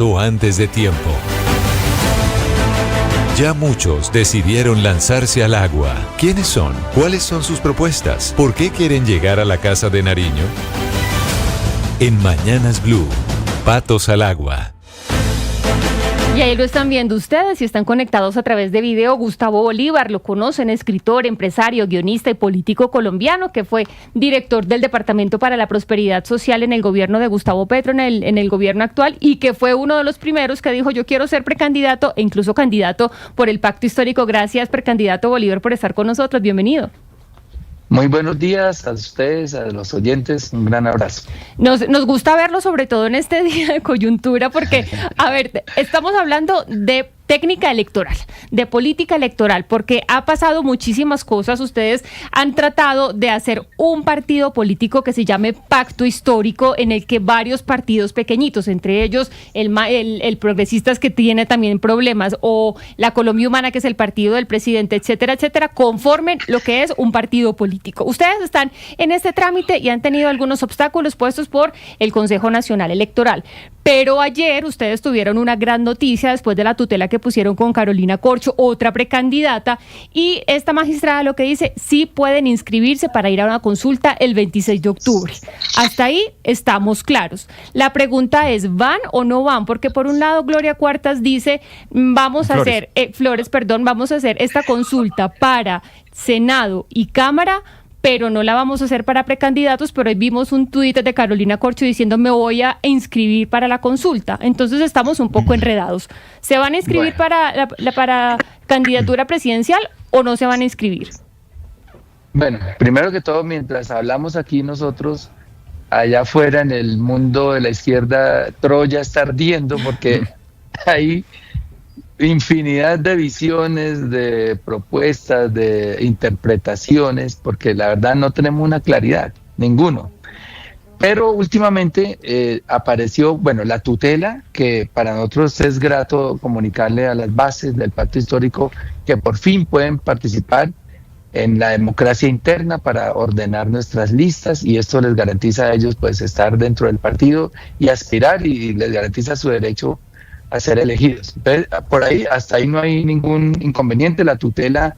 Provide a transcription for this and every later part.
antes de tiempo. Ya muchos decidieron lanzarse al agua. ¿Quiénes son? ¿Cuáles son sus propuestas? ¿Por qué quieren llegar a la Casa de Nariño? En Mañanas Blue, Patos al Agua. Y ahí lo están viendo ustedes y están conectados a través de video. Gustavo Bolívar, lo conocen, escritor, empresario, guionista y político colombiano, que fue director del Departamento para la Prosperidad Social en el gobierno de Gustavo Petro, en el gobierno actual, y que fue uno de los primeros que dijo: yo quiero ser precandidato e incluso candidato por el Pacto Histórico. Gracias, precandidato Bolívar, por estar con nosotros. Bienvenido. Muy buenos días a ustedes, a los oyentes, un gran abrazo. Nos gusta verlo, sobre todo en este día de coyuntura, porque, a ver, estamos hablando de técnica electoral, de política electoral, porque ha pasado muchísimas cosas. Ustedes han tratado de hacer un partido político que se llame Pacto Histórico, en el que varios partidos pequeñitos, entre ellos el Progresistas, que tiene también problemas, o la Colombia Humana, que es el partido del presidente, etcétera, etcétera, conformen lo que es un partido político. Ustedes están en este trámite y han tenido algunos obstáculos puestos por el Consejo Nacional Electoral. Pero ayer ustedes tuvieron una gran noticia después de la tutela que pusieron con Carolina Corcho, otra precandidata, y esta magistrada lo que dice: sí pueden inscribirse para ir a una consulta el 26 de octubre. Hasta ahí estamos claros. La pregunta es: ¿van o no van? Porque por un lado Gloria Cuartas dice: vamos a hacer esta consulta para Senado y Cámara, pero no la vamos a hacer para precandidatos. Pero hoy vimos un tuit de Carolina Corcho diciendo: me voy a inscribir para la consulta. Entonces estamos un poco enredados. ¿Se van a inscribir para candidatura presidencial o no se van a inscribir? Bueno, primero que todo, mientras hablamos aquí nosotros, allá afuera en el mundo de la izquierda, Troya está ardiendo, porque hay infinidad de visiones, de propuestas, de interpretaciones, porque la verdad no tenemos una claridad, ninguno. Pero últimamente apareció, la tutela, que para nosotros es grato comunicarle a las bases del Pacto Histórico que por fin pueden participar en la democracia interna para ordenar nuestras listas, y esto les garantiza a ellos pues estar dentro del partido y aspirar, y les garantiza su derecho a ser elegidos. Entonces, por ahí, hasta ahí no hay ningún inconveniente. La tutela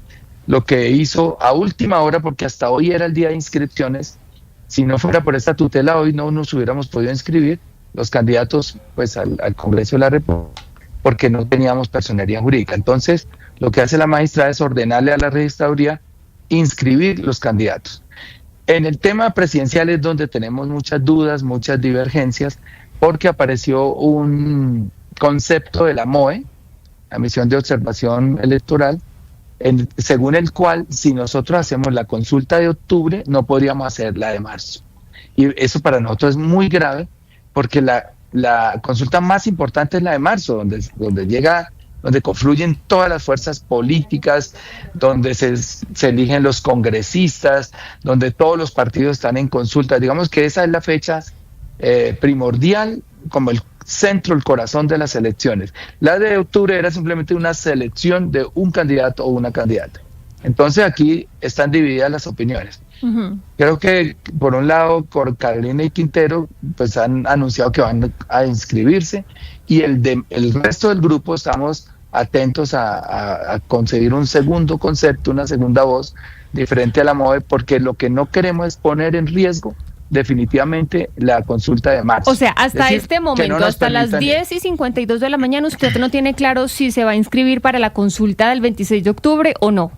lo que hizo a última hora, porque hasta hoy era el día de inscripciones, si no fuera por esta tutela hoy no nos hubiéramos podido inscribir los candidatos pues al Congreso de la República, porque no teníamos personería jurídica. Entonces lo que hace la magistrada es ordenarle a la registraduría inscribir los candidatos. En el tema presidencial es donde tenemos muchas dudas, muchas divergencias, porque apareció un concepto de la MOE, la Misión de Observación Electoral, según el cual si nosotros hacemos la consulta de octubre no podríamos hacer la de marzo. Y eso para nosotros es muy grave, porque la consulta más importante es la de marzo, donde confluyen todas las fuerzas políticas, donde se eligen los congresistas, donde todos los partidos están en consulta. Digamos que esa es la fecha primordial, como el centro, el corazón de las elecciones. La de octubre era simplemente una selección de un candidato o una candidata. Entonces aquí están divididas las opiniones. Uh-huh. Creo que por un lado Carolina y Quintero pues han anunciado que van a inscribirse, y el resto del grupo estamos atentos a conseguir un segundo concepto, una segunda voz diferente a la MOVE, porque lo que no queremos es poner en riesgo definitivamente la consulta de marzo. O sea, hasta este momento, hasta las 10:52 de la mañana, usted no tiene claro si se va a inscribir para la consulta del 26 de octubre o no.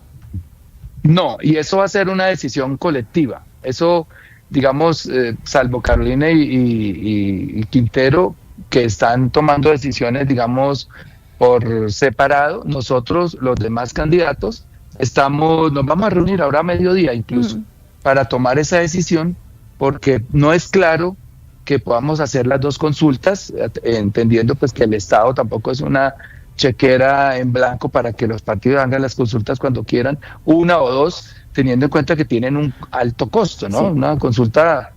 No, y eso va a ser una decisión colectiva. Eso, digamos, salvo Carolina y Quintero, que están tomando decisiones, digamos, por separado, nosotros, los demás candidatos, nos vamos a reunir ahora a mediodía incluso, para tomar esa decisión, porque no es claro que podamos hacer las dos consultas, entendiendo pues que el Estado tampoco es una chequera en blanco para que los partidos hagan las consultas cuando quieran, una o dos, teniendo en cuenta que tienen un alto costo, ¿no? Sí. Una consulta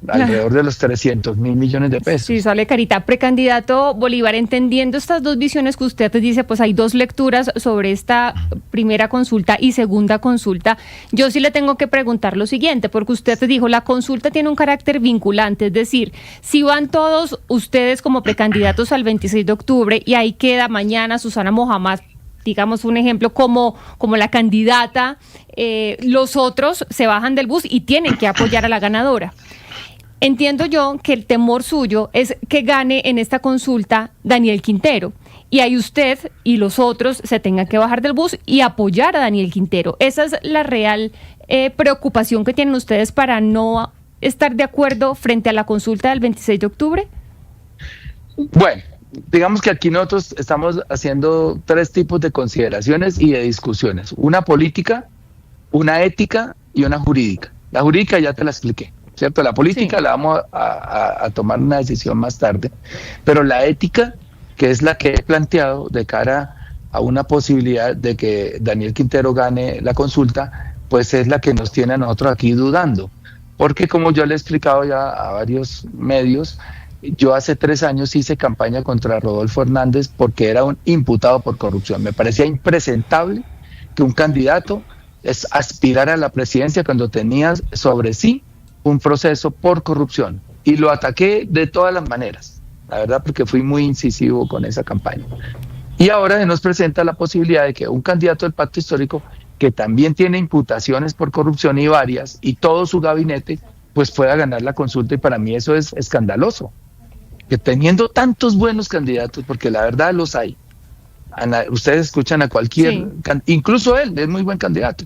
alrededor de los 300.000 millones de pesos. Sí, sale carita. Precandidato Bolívar, entendiendo estas dos visiones que usted dice, pues hay dos lecturas sobre esta primera consulta y segunda consulta. Yo sí le tengo que preguntar lo siguiente, porque usted dijo, la consulta tiene un carácter vinculante, es decir, si van todos ustedes como precandidatos al 26 de octubre y ahí queda mañana Susana Mohamed, digamos un ejemplo, como la candidata, los otros se bajan del bus y tienen que apoyar a la ganadora. Entiendo yo que el temor suyo es que gane en esta consulta Daniel Quintero y ahí usted y los otros se tengan que bajar del bus y apoyar a Daniel Quintero. Esa es la real preocupación que tienen ustedes para no estar de acuerdo frente a la consulta del 26 de octubre. Bueno, digamos que aquí nosotros estamos haciendo tres tipos de consideraciones y de discusiones. Una política, una ética y una jurídica. La jurídica ya te la expliqué, ¿cierto? La política sí, la vamos a tomar una decisión más tarde, pero la ética, que es la que he planteado de cara a una posibilidad de que Daniel Quintero gane la consulta, pues es la que nos tiene a nosotros aquí dudando. Porque como yo le he explicado ya a varios medios, yo hace 3 años hice campaña contra Rodolfo Hernández porque era un imputado por corrupción. Me parecía impresentable que un candidato aspirara a la presidencia cuando tenía sobre sí un proceso por corrupción. Y lo ataqué de todas las maneras, la verdad, porque fui muy incisivo con esa campaña. Y ahora se nos presenta la posibilidad de que un candidato del Pacto Histórico, que también tiene imputaciones por corrupción y varias, y todo su gabinete, pues pueda ganar la consulta, y para mí eso es escandaloso. Que teniendo tantos buenos candidatos, porque la verdad los hay, ustedes escuchan a cualquier, sí, incluso él es muy buen candidato,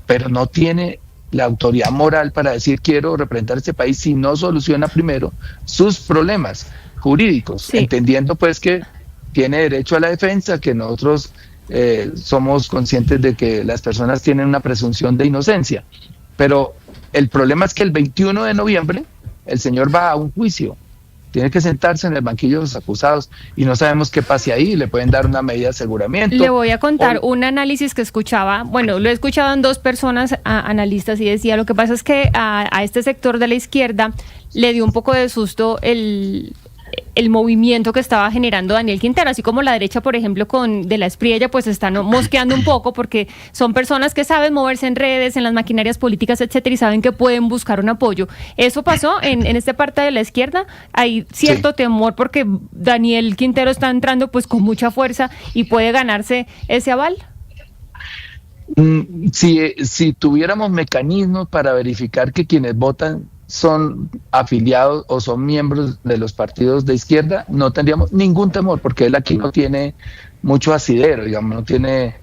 pero no tiene la autoridad moral para decir quiero representar este país si no soluciona primero sus problemas jurídicos, sí, entendiendo pues que tiene derecho a la defensa, que nosotros somos conscientes de que las personas tienen una presunción de inocencia, pero el problema es que el 21 de noviembre el señor va a un juicio, tiene que sentarse en el banquillo de los acusados y no sabemos qué pase ahí, le pueden dar una medida de aseguramiento. Le voy a contar un análisis que escuchaba, bueno, lo he escuchado en 2 personas, analistas, y decía, lo que pasa es que a este sector de la izquierda le dio un poco de susto el movimiento que estaba generando Daniel Quintero, así como la derecha, por ejemplo, con De la Espriella, pues están mosqueando un poco porque son personas que saben moverse en redes, en las maquinarias políticas, etcétera, y saben que pueden buscar un apoyo. Eso pasó en esta parte de la izquierda, hay cierto sí, temor porque Daniel Quintero está entrando pues con mucha fuerza y puede ganarse ese aval. Si tuviéramos mecanismos para verificar que quienes votan son afiliados o son miembros de los partidos de izquierda, no tendríamos ningún temor, porque él aquí no tiene mucho asidero, digamos, no tiene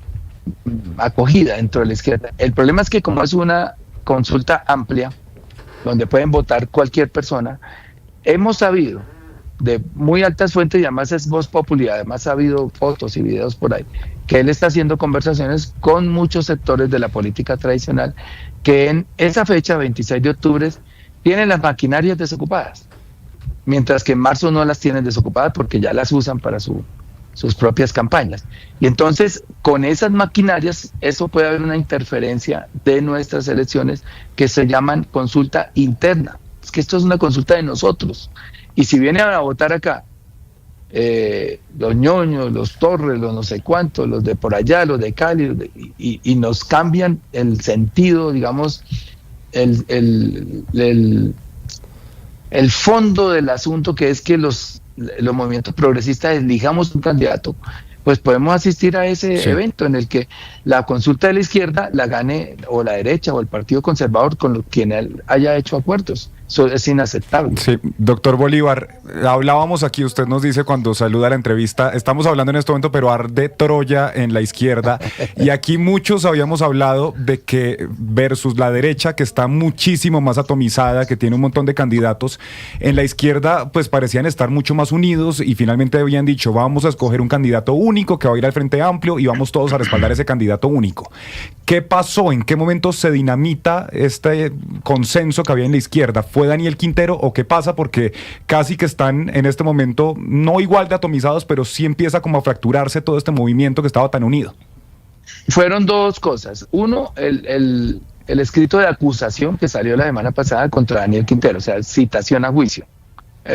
acogida dentro de la izquierda. El problema es que como es una consulta amplia, donde pueden votar cualquier persona, hemos sabido de muy altas fuentes, y además es Voz Populi, además ha habido fotos y videos por ahí, que él está haciendo conversaciones con muchos sectores de la política tradicional, que en esa fecha, 26 de octubre, tienen las maquinarias desocupadas, mientras que en marzo no las tienen desocupadas porque ya las usan para sus propias campañas. Y entonces, con esas maquinarias, eso puede haber una interferencia de nuestras elecciones que se llaman consulta interna. Es que esto es una consulta de nosotros. Y si vienen a votar acá, los ñoños, los Torres, los no sé cuántos, los de por allá, los de Cali, y nos cambian el sentido, digamos, el fondo del asunto, que es que los movimientos progresistas elijamos un candidato, pues podemos asistir a ese sí, evento en el que la consulta de la izquierda la gane o la derecha o el Partido Conservador con quien él haya hecho acuerdos. Eso es inaceptable. Sí, doctor Bolívar, hablábamos aquí, usted nos dice cuando saluda la entrevista, estamos hablando en este momento, pero arde Troya en la izquierda, y aquí muchos habíamos hablado de que versus la derecha, que está muchísimo más atomizada, que tiene un montón de candidatos, en la izquierda pues parecían estar mucho más unidos y finalmente habían dicho, vamos a escoger un candidato único que va a ir al Frente Amplio y vamos todos a respaldar ese candidato único. ¿Qué pasó? ¿En qué momento se dinamita este consenso que había en la izquierda? ¿Fue Daniel Quintero o qué pasa? Porque casi que están en este momento no igual de atomizados, pero sí empieza como a fracturarse todo este movimiento que estaba tan unido. Fueron 2 cosas. Uno, el escrito de acusación que salió la semana pasada contra Daniel Quintero, o sea, citación a juicio.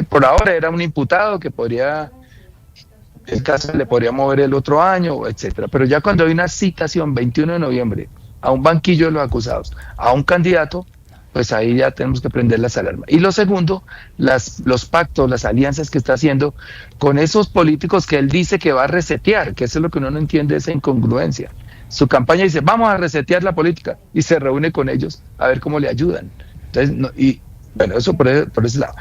Por ahora era un imputado que el caso le podría mover el otro año, etcétera. Pero ya cuando hay una citación, 21 de noviembre, a un banquillo de los acusados, a un candidato, pues ahí ya tenemos que prender las alarmas. Y lo segundo, los pactos, las alianzas que está haciendo con esos políticos que él dice que va a resetear, que eso es lo que uno no entiende, esa incongruencia. Su campaña dice, vamos a resetear la política, y se reúne con ellos a ver cómo le ayudan. Entonces, bueno, eso por ese lado.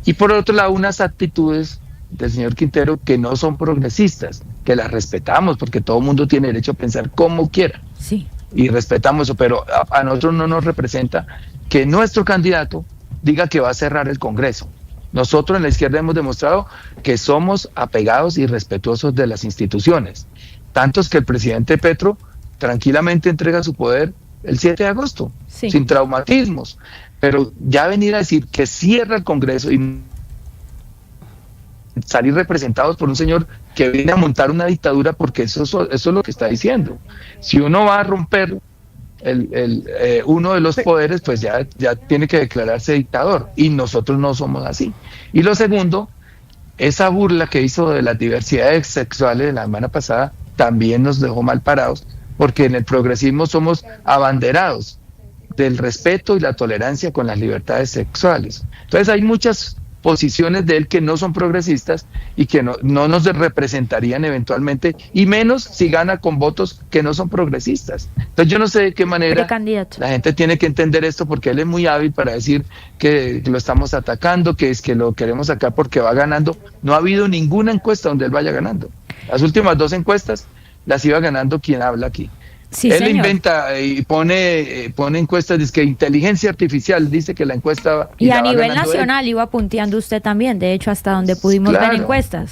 Y por otro lado, unas actitudes del señor Quintero que no son progresistas, que las respetamos, porque todo el mundo tiene derecho a pensar como quiera. Sí. Y respetamos eso, pero a nosotros no nos representa que nuestro candidato diga que va a cerrar el Congreso. Nosotros en la izquierda hemos demostrado que somos apegados y respetuosos de las instituciones. Tanto es que el presidente Petro tranquilamente entrega su poder el 7 de agosto, sí, sin traumatismos. Pero ya venir a decir que cierra el Congreso y salir representados por un señor que viene a montar una dictadura, porque eso es lo que está diciendo. Si uno va a romper uno de los poderes, pues ya tiene que declararse dictador, y nosotros no somos así. Y lo segundo, esa burla que hizo de las diversidades sexuales de la semana pasada también nos dejó mal parados, porque en el progresismo somos abanderados del respeto y la tolerancia con las libertades sexuales. Entonces hay muchas posiciones de él que no son progresistas y que no nos representarían eventualmente, y menos si gana con votos que no son progresistas. Entonces yo no sé de qué manera la gente tiene que entender esto, porque él es muy hábil para decir que lo estamos atacando, que es que lo queremos sacar porque va ganando. No ha habido ninguna encuesta donde él vaya ganando. Las últimas 2 encuestas las iba ganando quien habla aquí. Sí, él señor. Inventa y pone encuestas, dice que inteligencia artificial dice que la encuesta... Y a nivel nacional iba punteando usted también, de hecho, hasta donde pudimos ver encuestas.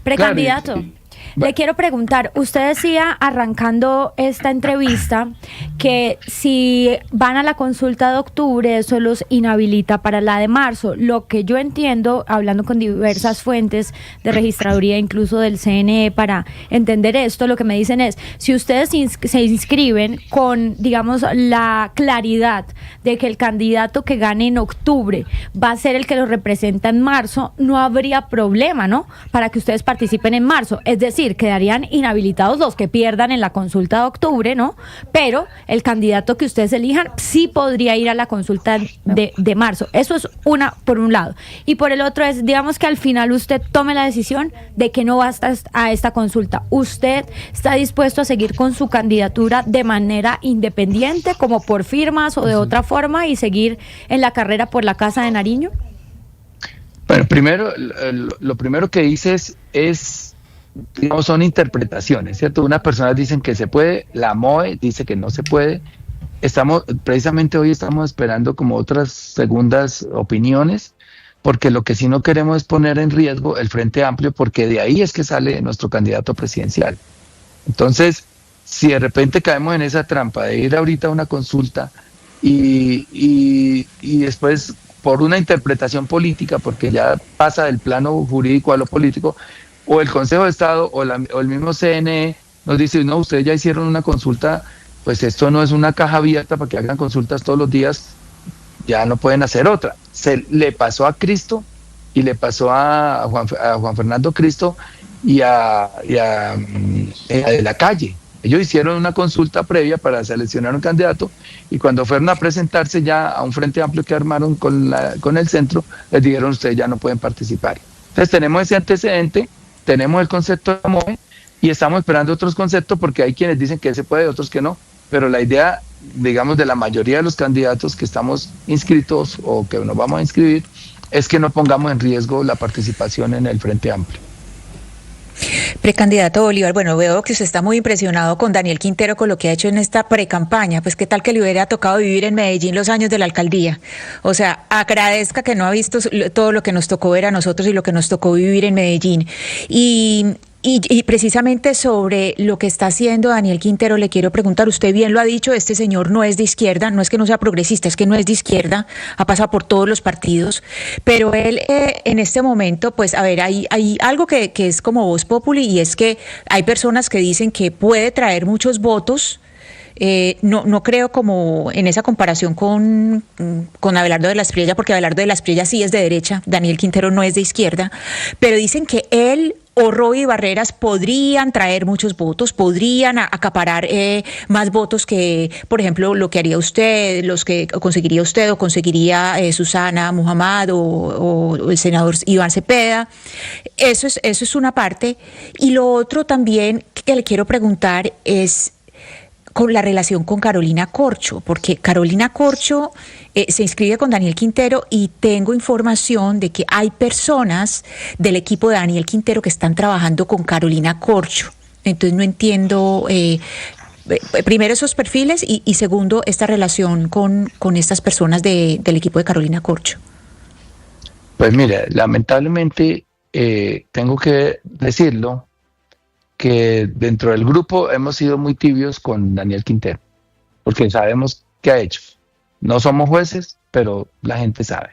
Precandidato, claro, le quiero preguntar, usted decía arrancando esta entrevista que si van a la consulta de octubre eso los inhabilita para la de marzo. Lo que yo entiendo, hablando con diversas fuentes de registraduría, incluso del CNE, para entender esto, lo que me dicen es, si ustedes se inscriben con, digamos, la claridad de que el candidato que gane en octubre va a ser el que los representa en marzo, no habría problema, ¿no?, para que ustedes participen en marzo. Es decir, quedarían inhabilitados los que pierdan en la consulta de octubre, ¿no? Pero el candidato que ustedes elijan sí podría ir a la consulta de marzo. Eso es por un lado. Y por el otro es, digamos que al final usted tome la decisión de que no va a esta consulta. ¿Usted está dispuesto a seguir con su candidatura de manera independiente, como por firmas o de otra forma, y seguir en la carrera por la Casa de Nariño? Bueno, primero, lo primero que dices es, digamos, son interpretaciones, ¿cierto? Unas personas dicen que se puede, la MOE dice que no se puede. Precisamente hoy estamos esperando como otras segundas opiniones, porque lo que sí no queremos es poner en riesgo el Frente Amplio, porque de ahí es que sale nuestro candidato presidencial. Entonces, si de repente caemos en esa trampa de ir ahorita a una consulta y después por una interpretación política, porque ya pasa del plano jurídico a lo político, o el Consejo de Estado o el mismo CNE nos dice, no, ustedes ya hicieron una consulta, pues esto no es una caja abierta para que hagan consultas todos los días, ya no pueden hacer otra. Le pasó a Cristo y le pasó a Juan Fernando Cristo y a De la Calle. Ellos hicieron una consulta previa para seleccionar un candidato, y cuando fueron a presentarse ya a un Frente Amplio que armaron con el centro, les dijeron, ustedes ya no pueden participar. Entonces tenemos ese antecedente, tenemos el concepto de la MOE y estamos esperando otros conceptos, porque hay quienes dicen que se puede, otros que no, pero la idea, digamos, de la mayoría de los candidatos que estamos inscritos o que nos vamos a inscribir es que no pongamos en riesgo la participación en el Frente Amplio. Precandidato Bolívar, bueno, veo que usted está muy impresionado con Daniel Quintero, con lo que ha hecho en esta precampaña. Pues qué tal que le hubiera tocado vivir en Medellín los años de la alcaldía. O sea, agradezca que no ha visto todo lo que nos tocó ver a nosotros y lo que nos tocó vivir en Medellín. Y precisamente sobre lo que está haciendo Daniel Quintero, le quiero preguntar, usted bien lo ha dicho, este señor no es de izquierda, no es que no sea progresista, es que no es de izquierda, ha pasado por todos los partidos, pero él en este momento, pues a ver, hay algo que es como voz populi, y es que hay personas que dicen que puede traer muchos votos No creo como en esa comparación con Abelardo de la Espriella, porque Abelardo de la Espriella sí es de derecha, Daniel Quintero no es de izquierda, pero dicen que él o Roy Barreras podrían traer muchos votos, podrían acaparar más votos que, por ejemplo, lo que haría usted, los que conseguiría usted o conseguiría Susana Muhammad o el senador Iván Cepeda. Eso es una parte. Y lo otro también que le quiero preguntar es con la relación con Carolina Corcho, porque Carolina Corcho se inscribe con Daniel Quintero y tengo información de que hay personas del equipo de Daniel Quintero que están trabajando con Carolina Corcho. Entonces no entiendo, primero esos perfiles y segundo esta relación con estas personas del equipo de Carolina Corcho. Pues mira, lamentablemente tengo que decirlo, que dentro del grupo hemos sido muy tibios con Daniel Quintero, porque sabemos qué ha hecho. No somos jueces, pero la gente sabe.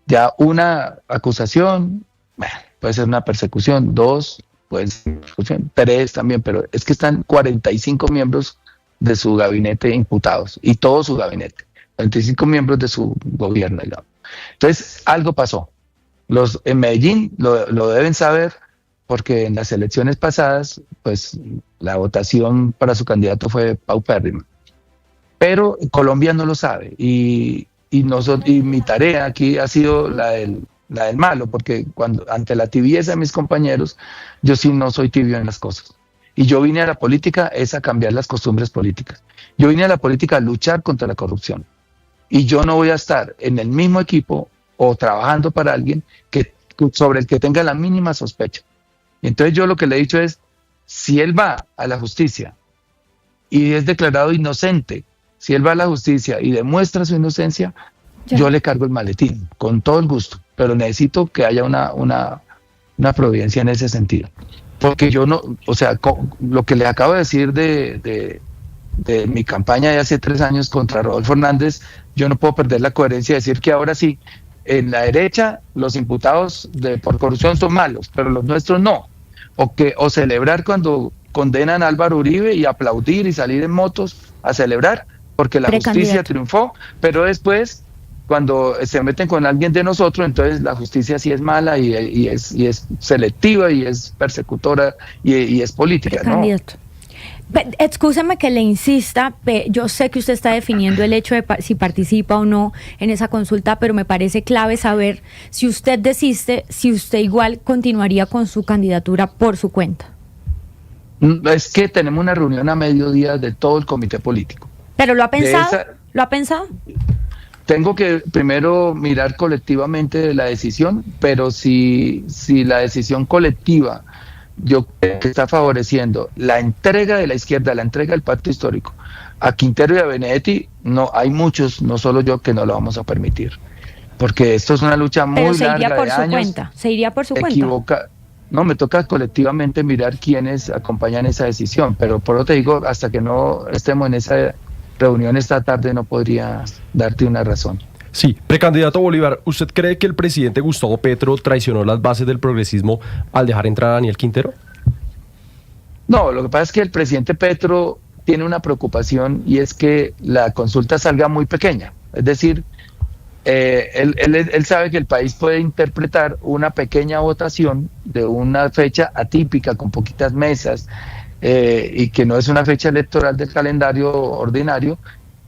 Ya una acusación, bueno, puede ser una persecución, 2, puede ser persecución, 3 también, pero es que están 45 miembros de su gabinete imputados, y todo su gabinete, 45 miembros de su gobierno, digamos. Entonces, algo pasó. Los en Medellín lo deben saber, porque en las elecciones pasadas, pues la votación para su candidato fue paupérrima. Pero Colombia no lo sabe, y mi tarea aquí ha sido la del malo, porque ante la tibieza de mis compañeros, yo sí no soy tibio en las cosas. Y yo vine a la política es a cambiar las costumbres políticas. Yo vine a la política a luchar contra la corrupción. Y yo no voy a estar en el mismo equipo o trabajando para alguien sobre el que tenga la mínima sospecha. Entonces yo lo que le he dicho es, si él va a la justicia y es declarado inocente, si él va a la justicia y demuestra su inocencia, yo le cargo el maletín, con todo el gusto, pero necesito que haya una providencia en ese sentido. Porque yo no, o sea, lo que le acabo de decir de mi campaña de hace 3 años contra Rodolfo Hernández, yo no puedo perder la coherencia de decir que ahora sí, en la derecha los imputados por corrupción son malos, pero los nuestros no. O celebrar cuando condenan a Álvaro Uribe y aplaudir y salir en motos a celebrar porque la justicia triunfó, pero después cuando se meten con alguien de nosotros, entonces la justicia sí es mala y es selectiva y es persecutora y es política, ¿no? Excúseme que le insista, yo sé que usted está definiendo el hecho de si participa o no en esa consulta, pero me parece clave saber si usted desiste, si usted igual continuaría con su candidatura por su cuenta. Es que tenemos una reunión a mediodía de todo el comité político. ¿Pero lo ha pensado? ¿Lo ha pensado? Tengo que primero mirar colectivamente la decisión, pero si la decisión colectiva yo creo que está favoreciendo la entrega de la izquierda, la entrega del pacto histórico a Quintero y a Benedetti, no hay muchos, no solo yo, que no lo vamos a permitir, porque esto es una lucha muy larga de años. ¿Se iría por su cuenta? No, me toca colectivamente mirar quiénes acompañan esa decisión, pero por lo te digo, hasta que no estemos en esa reunión esta tarde no podría darte una razón. Sí, precandidato Bolívar, ¿usted cree que el presidente Gustavo Petro traicionó las bases del progresismo al dejar entrar a Daniel Quintero? No, lo que pasa es que el presidente Petro tiene una preocupación y es que la consulta salga muy pequeña. Es decir, él sabe que el país puede interpretar una pequeña votación de una fecha atípica con poquitas mesas y que no es una fecha electoral del calendario ordinario,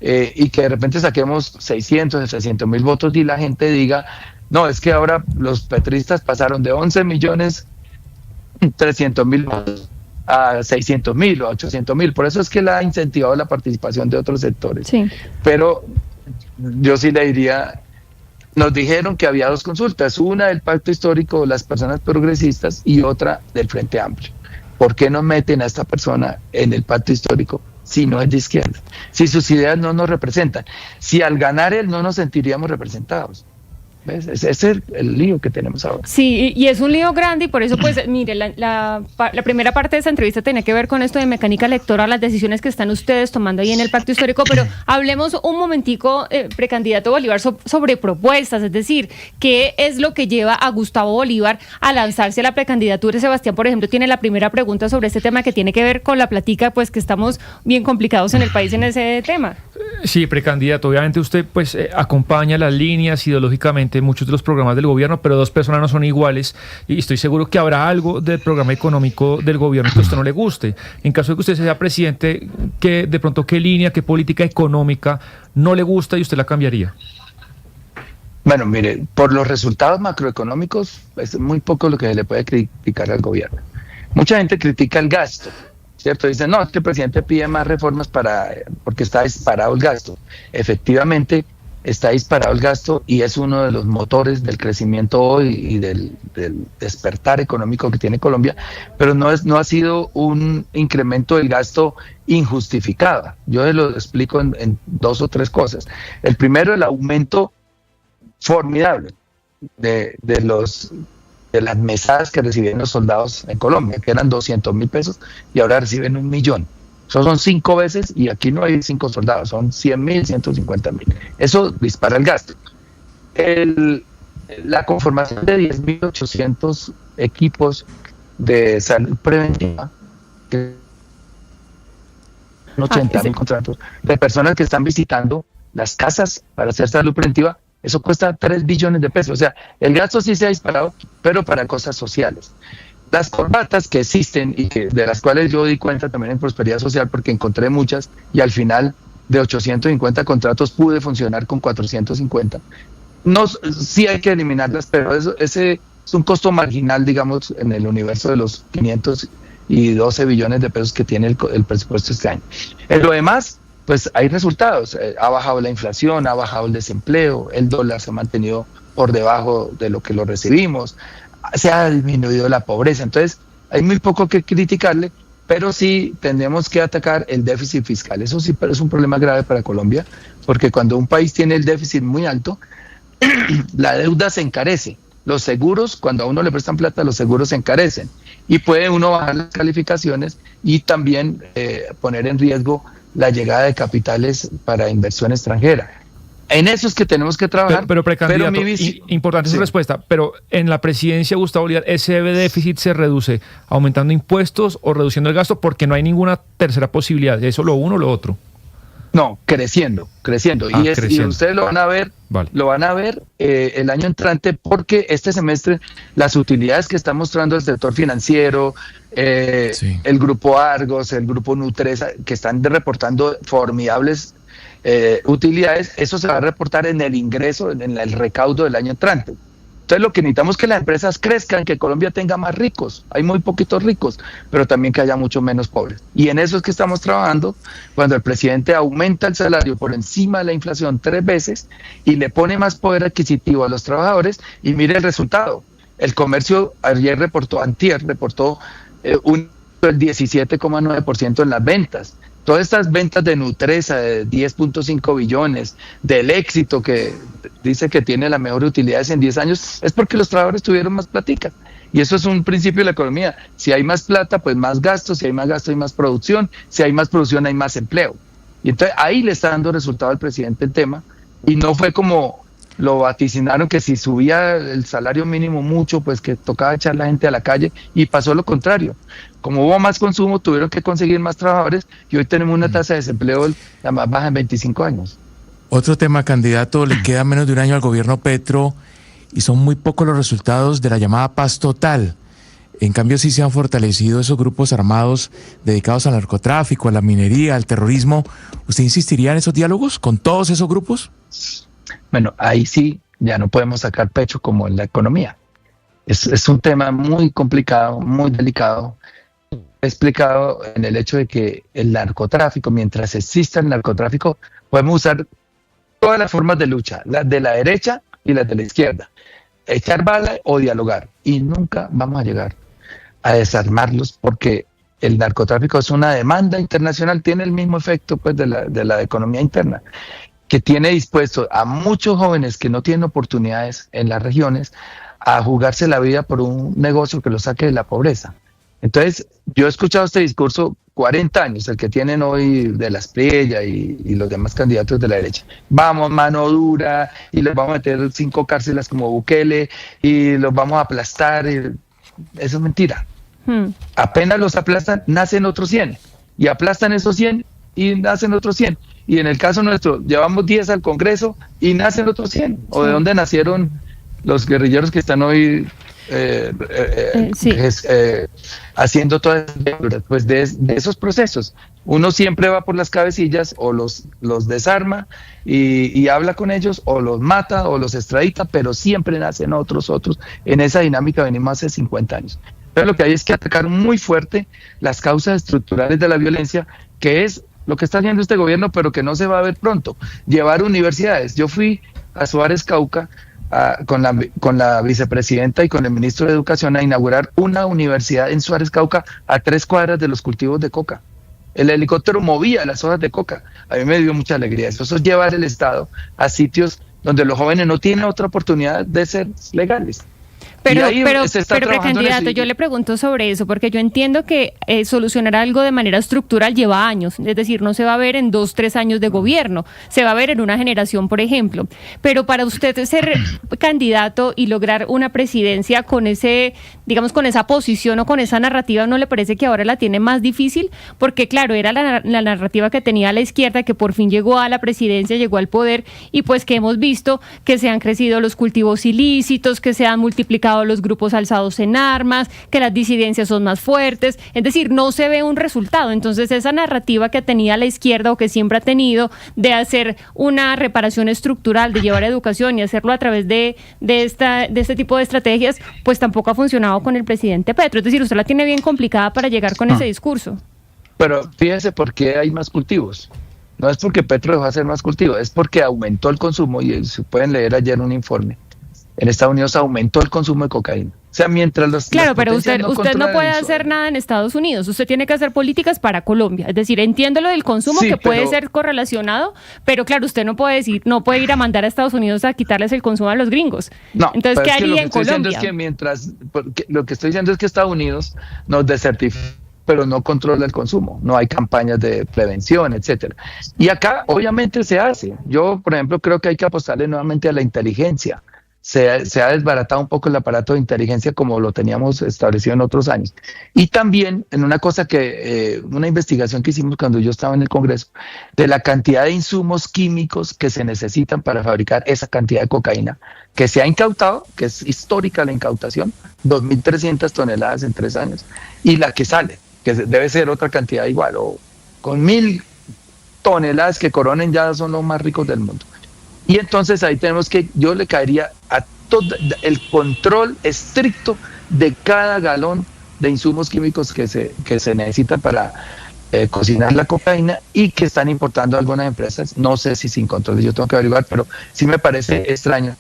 y que de repente saquemos 600, 700 mil votos y la gente diga, no, es que ahora los petristas pasaron de 11.300.000 votos a 600.000 o a 800.000, por eso es que la ha incentivado la participación de otros sectores. Sí. Pero yo sí le diría, nos dijeron que había 2 consultas, una del pacto histórico de las personas progresistas y otra del Frente Amplio. ¿Por qué no meten a esta persona en el pacto histórico si no es de izquierda? Si sus ideas no nos representan. Si al ganar él no nos sentiríamos representados. ¿Ves? Ese es el lío que tenemos ahora. Sí, y es un lío grande y por eso, pues, mire, la primera parte de esa entrevista tenía que ver con esto de mecánica electoral, las decisiones que están ustedes tomando ahí en el pacto histórico, pero hablemos un momentico, precandidato Bolívar, sobre propuestas, es decir, ¿qué es lo que lleva a Gustavo Bolívar a lanzarse a la precandidatura? Sebastián, por ejemplo, tiene la primera pregunta sobre este tema que tiene que ver con la platica, pues que estamos bien complicados en el país en ese tema. Sí, precandidato, obviamente usted pues acompaña las líneas ideológicamente muchos de los programas del gobierno, pero dos personas no son iguales y estoy seguro que habrá algo del programa económico del gobierno que a usted no le guste. En caso de que usted sea presidente, de pronto qué línea, qué política económica no le gusta y usted la cambiaría. Bueno, mire, por los resultados macroeconómicos es muy poco lo que se le puede criticar al gobierno. Mucha gente critica el gasto, ¿cierto? Dicen, no, es que el presidente pide más reformas porque está disparado el gasto. Efectivamente, está disparado el gasto y es uno de los motores del crecimiento hoy y del despertar económico que tiene Colombia, pero no ha sido un incremento del gasto injustificado. Yo se lo explico en dos o tres cosas. El primero, el aumento formidable de las mesadas que recibían los soldados en Colombia, que eran 200.000 pesos y ahora reciben 1.000.000. Eso son 5 veces y aquí no hay 5 soldados, son 100.000, 150.000. Eso dispara el gasto. La conformación de 10.800 equipos de salud preventiva, que 80.000 contratos de personas que están visitando las casas para hacer salud preventiva, eso cuesta 3 billones de pesos. O sea, el gasto sí se ha disparado, pero para cosas sociales. Las corbatas que existen y de las cuales yo di cuenta también en Prosperidad Social porque encontré muchas y al final de 850 contratos pude funcionar con 450. No, sí hay que eliminarlas, pero ese es un costo marginal, digamos, en el universo de los 512 billones de pesos que tiene el presupuesto este año. En lo demás, pues hay resultados. Ha bajado la inflación, ha bajado el desempleo, el dólar se ha mantenido por debajo de lo que lo recibimos, se ha disminuido la pobreza. Entonces, hay muy poco que criticarle, pero sí tenemos que atacar el déficit fiscal. Eso sí es un problema grave para Colombia, porque cuando un país tiene el déficit muy alto, la deuda se encarece. Los seguros, cuando a uno le prestan plata, los seguros se encarecen. Y puede uno bajar las calificaciones y también poner en riesgo la llegada de capitales para inversión extranjera. En eso es que tenemos que trabajar. Pero precandidato, importante su respuesta, pero en la presidencia de Gustavo Bolívar, ¿ese déficit se reduce aumentando impuestos o reduciendo el gasto? Porque no hay ninguna tercera posibilidad, eso lo uno o lo otro. No, creciendo. Y ustedes lo van a ver, el año entrante, porque este semestre las utilidades que está mostrando el sector financiero, el grupo Argos, el grupo Nutresa, que están reportando formidables utilidades, eso se va a reportar en el ingreso, en el recaudo del año entrante. Entonces lo que necesitamos es que las empresas crezcan, que Colombia tenga más ricos. Hay muy poquitos ricos, pero también que haya mucho menos pobres. Y en eso es que estamos trabajando cuando el presidente aumenta el salario por encima de la inflación 3 veces y le pone más poder adquisitivo a los trabajadores. Y mire el resultado. El comercio antier reportó el 17,9% en las ventas. Todas estas ventas de Nutresa de 10.5 billones, del Éxito que dice que tiene la mejor utilidad en 10 años, es porque los trabajadores tuvieron más platica. Y eso es un principio de la economía. Si hay más plata, pues más gasto. Si hay más gasto, hay más producción. Si hay más producción, hay más empleo. Y entonces ahí le está dando resultado al presidente el tema. Y no fue como lo vaticinaron, que si subía el salario mínimo mucho, pues que tocaba echar la gente a la calle, y pasó lo contrario. Como hubo más consumo, tuvieron que conseguir más trabajadores y hoy tenemos una tasa de desempleo la más baja en 25 años. Otro tema, candidato, le queda menos de un año al gobierno Petro y son muy pocos los resultados de la llamada paz total. En cambio, sí se han fortalecido esos grupos armados dedicados al narcotráfico, a la minería, al terrorismo. ¿Usted insistiría en esos diálogos con todos esos grupos? Bueno, ahí sí ya no podemos sacar pecho como en la economía. Es un tema muy complicado, muy delicado. He explicado en el hecho de que el narcotráfico, mientras exista el narcotráfico, podemos usar todas las formas de lucha, las de la derecha y las de la izquierda. Echar bala o dialogar. Y nunca vamos a llegar a desarmarlos porque el narcotráfico es una demanda internacional, tiene el mismo efecto pues de la economía interna. que tiene dispuesto a muchos jóvenes que no tienen oportunidades en las regiones a jugarse la vida por un negocio que los saque de la pobreza. Entonces, yo he escuchado este discurso 40 años, el que tienen hoy de la Espriella y los demás candidatos de la derecha. Vamos, mano dura, y les vamos a meter 5 cárceles como Bukele, y los vamos a aplastar. Eso es mentira. Apenas los aplastan, nacen otros 100, y aplastan esos 100 y nacen otros 100. Y en el caso nuestro, llevamos 10 al Congreso y nacen otros 100. ¿O de dónde nacieron los guerrilleros que están hoy haciendo todas las lecturas? Pues de esos procesos. Uno siempre va por las cabecillas o los desarma y habla con ellos, o los mata o los extradita, pero siempre nacen otros. En esa dinámica venimos hace 50 años. Pero lo que hay es que atacar muy fuerte las causas estructurales de la violencia, que es lo que está haciendo este gobierno, pero que no se va a ver pronto. Llevar universidades. Yo fui a Suárez, Cauca, con la vicepresidenta y con el ministro de Educación a inaugurar una universidad en Suárez, Cauca, a 3 cuadras de los cultivos de coca. El helicóptero movía las hojas de coca. A mí me dio mucha alegría. Eso es llevar el Estado a sitios donde los jóvenes no tienen otra oportunidad de ser legales. Pero precandidato, yo le pregunto sobre eso, porque yo entiendo que solucionar algo de manera estructural lleva años, es decir, no se va a ver en 2-3 años de gobierno, se va a ver en una generación, por ejemplo. Pero para usted ser candidato y lograr una presidencia con ese, digamos, con esa posición o con esa narrativa, ¿no le parece que ahora la tiene más difícil? Porque claro, era la narrativa que tenía la izquierda, que por fin llegó a la presidencia, llegó al poder, y pues que hemos visto que se han crecido los cultivos ilícitos, que se han multiplicado los grupos alzados en armas, que las disidencias son más fuertes, es decir, no se ve un resultado. Entonces esa narrativa que tenía la izquierda o que siempre ha tenido de hacer una reparación estructural, de llevar educación y hacerlo a través de este tipo de estrategias, pues tampoco ha funcionado con el presidente Petro. Es decir, usted la tiene bien complicada para llegar con ese discurso. Pero fíjese por qué hay más cultivos. No es porque Petro dejó de hacer más cultivos, es porque aumentó el consumo, y se pueden leer ayer un informe. En Estados Unidos aumentó el consumo de cocaína. O sea, mientras los... Claro, pero usted no puede hacer nada en Estados Unidos. Usted tiene que hacer políticas para Colombia. Es decir, entiendo lo del consumo, sí, que puede ser correlacionado, pero claro, usted no puede ir a mandar a Estados Unidos a quitarles el consumo a los gringos. No, entonces, ¿qué haría en Colombia? Lo que estoy diciendo es que Estados Unidos nos desertifica, pero no controla el consumo, no hay campañas de prevención, etcétera. Y acá, obviamente, se hace. Yo, por ejemplo, creo que hay que apostarle nuevamente a la inteligencia. Se ha desbaratado un poco el aparato de inteligencia como lo teníamos establecido en otros años. Y también en una cosa una investigación que hicimos cuando yo estaba en el Congreso, de la cantidad de insumos químicos que se necesitan para fabricar esa cantidad de cocaína, que se ha incautado, que es histórica la incautación, 2.300 toneladas en 3 años, y la que sale, que debe ser otra cantidad igual, o con 1.000 toneladas que Coronen ya son los más ricos del mundo. Y entonces ahí yo le caería a todo el control estricto de cada galón de insumos químicos que se necesitan para cocinar la cocaína, y que están importando algunas empresas, no sé si sin control, yo tengo que averiguar, pero sí me parece extraño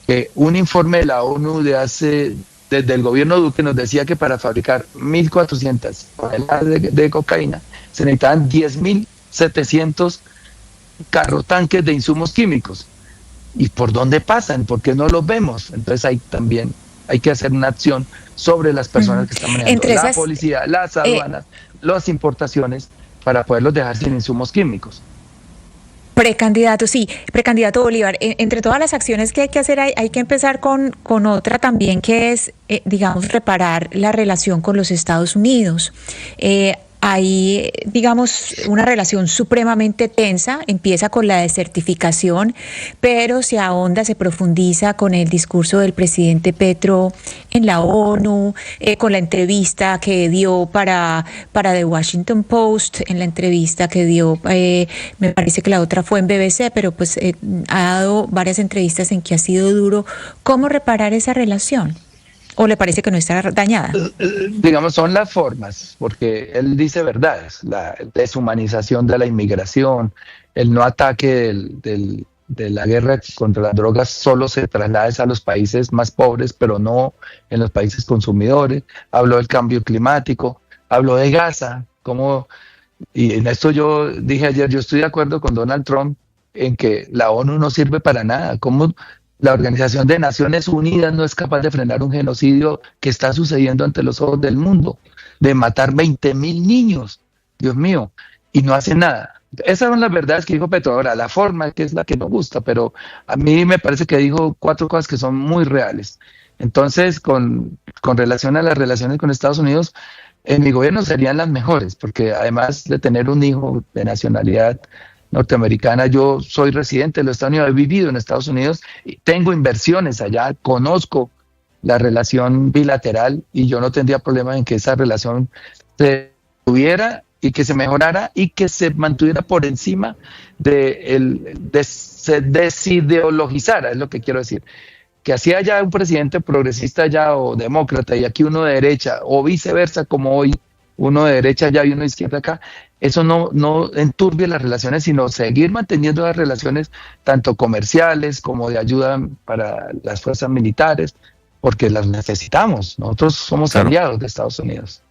que un informe de la ONU desde el gobierno Duque nos decía que para fabricar 1.400 toneladas de cocaína se necesitaban 10.700 carrotanques de insumos químicos. ¿Y por dónde pasan? ¿Por qué no los vemos? Entonces ahí también hay que hacer una acción sobre las personas que están manejando la policía, las aduanas, las importaciones, para poderlos dejar sin insumos químicos. Precandidato Bolívar, entre todas las acciones que hay que hacer, hay que empezar con otra también, que es, digamos, reparar la relación con los Estados Unidos. Hay, digamos, una relación supremamente tensa, empieza con la desertificación, pero se ahonda, se profundiza con el discurso del presidente Petro en la ONU, con la entrevista que dio para The Washington Post, en la entrevista que dio, me parece que la otra fue en BBC, pero pues ha dado varias entrevistas en que ha sido duro. ¿Cómo reparar esa relación? ¿O le parece que no está dañada? Digamos, son las formas, porque él dice verdades, la deshumanización de la inmigración, el no ataque de la guerra contra las drogas solo se traslada a los países más pobres, pero no en los países consumidores. Habló del cambio climático, habló de Gaza, y en esto yo dije ayer, yo estoy de acuerdo con Donald Trump en que la ONU no sirve para nada. ¿Cómo la Organización de Naciones Unidas no es capaz de frenar un genocidio que está sucediendo ante los ojos del mundo, de matar 20.000 niños? Dios mío, y no hace nada. Esas son las verdades que dijo Petro. Ahora, la forma que es la que no gusta, pero a mí me parece que dijo 4 cosas que son muy reales. Entonces, con relación a las relaciones con Estados Unidos, en mi gobierno serían las mejores, porque además de tener un hijo de nacionalidad norteamericana, yo soy residente de los Estados Unidos, he vivido en Estados Unidos, y tengo inversiones allá, conozco la relación bilateral y yo no tendría problema en que esa relación se tuviera y que se mejorara y que se mantuviera por encima se desideologizara, es lo que quiero decir. Que así haya un presidente progresista ya o demócrata y aquí uno de derecha, o viceversa, como hoy uno de derecha allá y uno de izquierda acá, eso no enturbie las relaciones, sino seguir manteniendo las relaciones tanto comerciales como de ayuda para las fuerzas militares, porque las necesitamos. Nosotros somos aliados de Estados Unidos.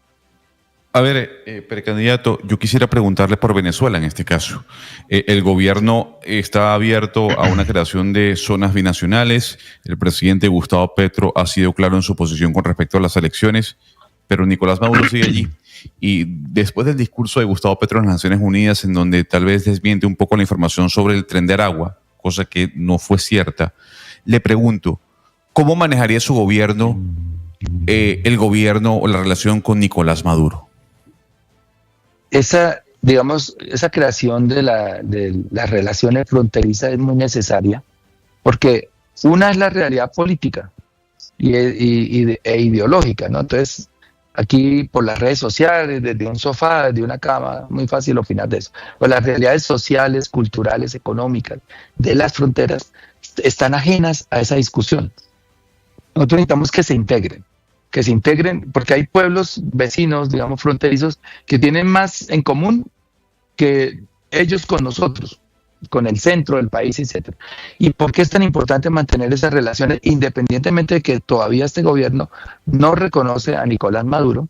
A ver, precandidato, yo quisiera preguntarle por Venezuela en este caso. El gobierno está abierto a una creación de zonas binacionales. El presidente Gustavo Petro ha sido claro en su posición con respecto a las elecciones, pero Nicolás Maduro sigue allí. Y después del discurso de Gustavo Petro en las Naciones Unidas, en donde tal vez desmiente un poco la información sobre el Tren de Aragua, cosa que no fue cierta, le pregunto, ¿cómo manejaría su gobierno, el gobierno o la relación con Nicolás Maduro? Esa creación de las relaciones fronterizas es muy necesaria, porque una es la realidad política e ideológica, ¿no? Entonces, aquí por las redes sociales, desde un sofá, desde una cama, muy fácil opinar de eso. Pues las realidades sociales, culturales, económicas de las fronteras están ajenas a esa discusión. Nosotros necesitamos que se integren, porque hay pueblos vecinos, digamos, fronterizos, que tienen más en común que ellos con nosotros, con el centro del país, etc. ¿Y por qué es tan importante mantener esas relaciones, independientemente de que todavía este gobierno no reconoce a Nicolás Maduro?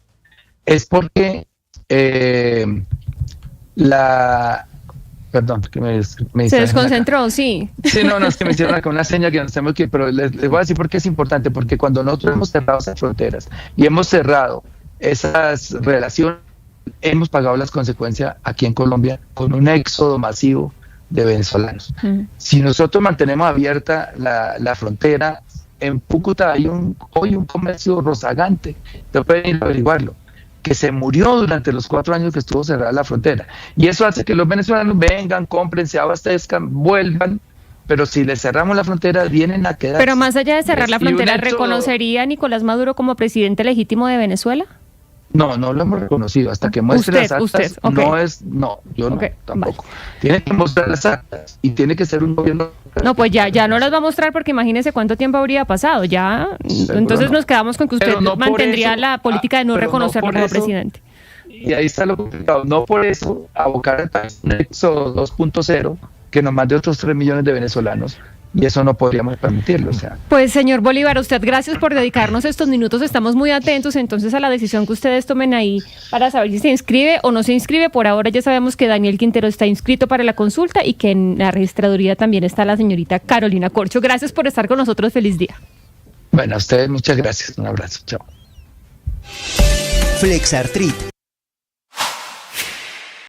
Es porque Perdón, que me se desconcentró, sí. Sí, no, es que me hicieron acá una seña que nos tenemos que ir, pero les voy a decir por qué es importante, porque cuando nosotros hemos cerrado esas fronteras y hemos cerrado esas relaciones, hemos pagado las consecuencias aquí en Colombia con un éxodo masivo de venezolanos. Si nosotros mantenemos abierta la frontera, en Cúcuta hay hoy un comercio rozagante, ustedes pueden ir a averiguarlo, que se murió durante los 4 años que estuvo cerrada la frontera. Y eso hace que los venezolanos vengan, compren, se abastezcan, vuelvan, pero si les cerramos la frontera, vienen a quedar. Pero más allá de cerrar la frontera, ¿reconocería a Nicolás Maduro como presidente legítimo de Venezuela? No lo hemos reconocido. Hasta que muestre las actas, okay. Yo okay, no, tampoco. Vale. Tiene que mostrar las actas y tiene que ser un gobierno. No, pues ya no las va a mostrar porque imagínese cuánto tiempo habría pasado. Ya, entonces nos quedamos con que usted mantendría la política de no reconocerlo como presidente. Y ahí está lo complicado. No por eso abocar al país un éxodo 2.0 que nos mande otros 3 millones de venezolanos. Y eso no podríamos permitirlo. Pues, señor Bolívar, usted gracias por dedicarnos estos minutos. Estamos muy atentos entonces a la decisión que ustedes tomen ahí para saber si se inscribe o no se inscribe. Por ahora ya sabemos que Daniel Quintero está inscrito para la consulta y que en la registraduría también está la señorita Carolina Corcho. Gracias por estar con nosotros. Feliz día. Bueno, a ustedes muchas gracias. Un abrazo. Chao. Flexartrit,